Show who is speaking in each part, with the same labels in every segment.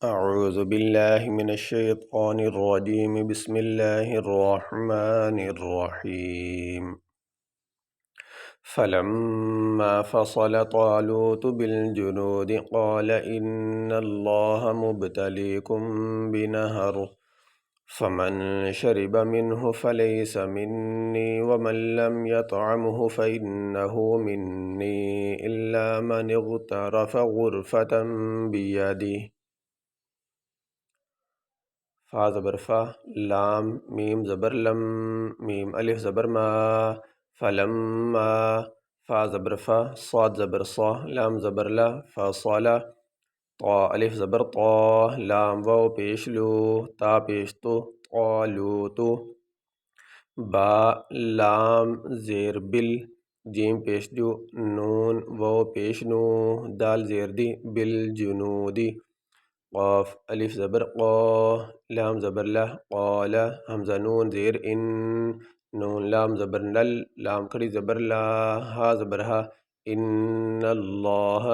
Speaker 1: اعوذ باللہ من الشیطان الرجیم بسم اللہ الرحمن الرحیم فلما فصل طالوت بالجنود قال ان اللہ مبتلیکم بنہر فمن شرب منه فلیس منی ومن لم یطعمه فإنه منی الا من اغترف غرفة بیده فا زبر فا، لام میم زبر لم، میم الف زبر ما، فلما، فا زبر فا، صاد زبر صا، لام زبر لا، فا صالا، طا الف زبر طا، لام واو پیش لو، تا پیش تو، طالوتو، با لام زیر بل، جیم پیش دو، نون واو پیش نو، دال زیر دی، بالجنودی، قاف الف زبر قا، لام زبر له، قال، حمزہ نون زیر ان، نون لام زبر نل، لام کھڑی زبر لا، ہا زبر ہا، ان اللہ،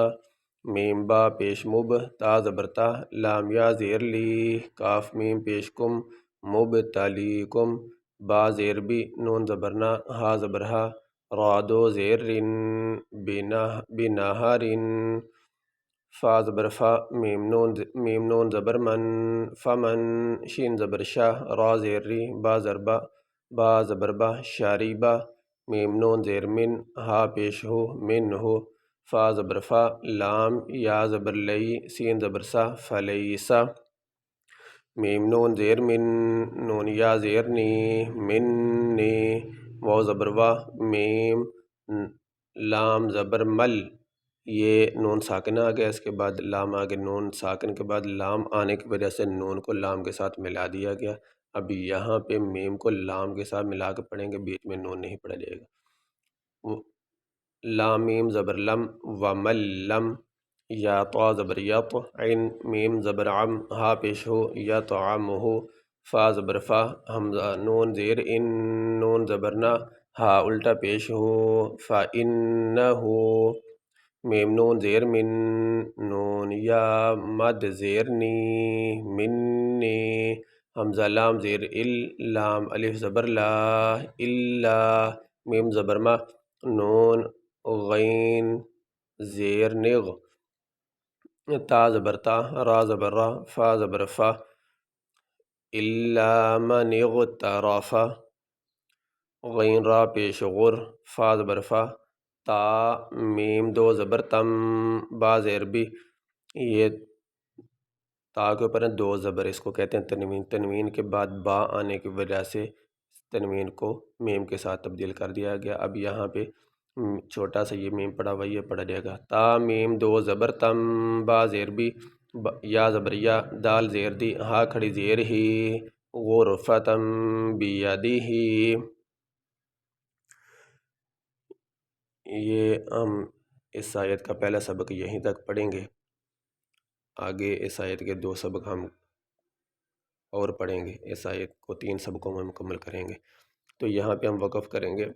Speaker 1: میم با پیش مب، تا زبر تا، لام یا زیر لی، کاف میم پیش کم، مبتلیکم، با زیر بی، نون زبرنا، ہا زبر ہا، را دو زیر رن، بنہرن، فا زبر فا، میم نون زبر من، فمن، شین زبر شاہ، را زیر ری، با زربا، با زبر با، شاریبا، میم نون زیر من، ہا پیش ہو، من ہو، فا زبر فا، لام یا زبر لئی، سین زبر سا، فلیسا، میم نون زیر من، نون یا زیر نی، منی، واو زبر وا، میم لام زبر مل، یہ نون ساکن آ گیا، اس کے بعد لام آگے، نون ساکن کے بعد لام آنے کی وجہ سے نون کو لام کے ساتھ ملا دیا گیا۔ اب یہاں پہ میم کو لام کے ساتھ ملا کے پڑھیں گے، بیچ میں نون نہیں پڑھا جائے گا۔ لام میم زبر لم، ومل لم، یا طا زبر یط، عین میم زبر عم، ہا پیش ہو، یطعمہ، فا زبر فا، حمزہ نون زیر ان، نون زبرنا، ہا الٹا پیش ہو، فإنہ، میم نون زیر من، نون یا مد زیر نی، منی، حمزہ لام زیر ال، لام الف زبر لا، الا، میم زبر ما، نون غین زیر نغ، تا زبر تا، را زبر را، فا زبر فا، الا من اغترف، غین را پیش غر، فا زبر فا، تا میم دو زبر تم، با زیر بی، یہ تا کے اوپر دو زبر، اس کو کہتے ہیں تنوین، تنوین کے بعد با آنے کی وجہ سے تنوین کو میم کے ساتھ تبدیل کر دیا گیا۔ اب یہاں پہ چھوٹا سا یہ میم پڑا ہوا، یہ پڑھا جائے گا، تا میم دو زبر تم، با زیر بی، یا زبر یا، دال زیر دی، ہا کھڑی زیر ہی، غرفتم بیدہ، یہ ہم اس آیت کا پہلا سبق یہیں تک پڑھیں گے، آگے اس آیت کے دو سبق ہم اور پڑھیں گے، اس آیت کو 3 سبقوں میں مکمل کریں گے۔ تو یہاں پہ ہم وقف کریں گے،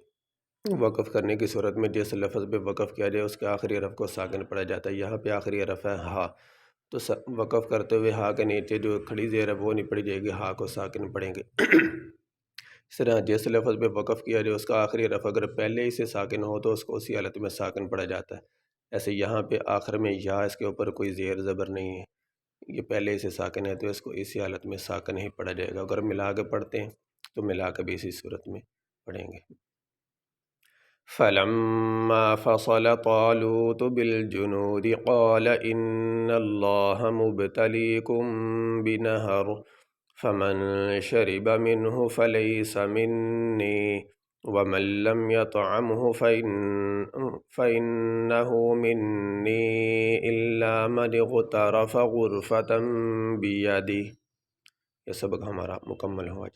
Speaker 1: وقف کرنے کی صورت میں جس لفظ پہ وقف کیا جائے اس کے آخری حرف کو ساکن پڑھا جاتا ہے۔ یہاں پہ آخری حرف ہے ہا، تو وقف کرتے ہوئے ہا کے نیچے جو کھڑی زیر ہے وہ نہیں پڑھی جائے گی، ہا کو ساکن پڑھیں گے۔ اس طرح جس لفظ پہ وقف کیا جائے اس کا آخری حرف اگر پہلے ہی سے ساکن ہو تو اس کو اسی حالت میں ساکن پڑھا جاتا ہے۔ ایسے یہاں پہ آخر میں یا، اس کے اوپر کوئی زیر زبر نہیں ہے، یہ پہلے سے ساکن ہے تو اس کو اسی حالت میں ساکن ہی پڑھا جائے گا۔ اگر ملا کے پڑھتے ہیں تو ملا کے بھی اسی صورت میں پڑھیں گے۔ فلما فصل طالوت بالجنود قال ان اللہ مبتلیکم بنہر فمن شرب منه فلیس منی ومن لم يطعمه فإنه منی الا من اغترف غرفة بیدہ۔ یہ سبق ہمارا مکمل ہوا۔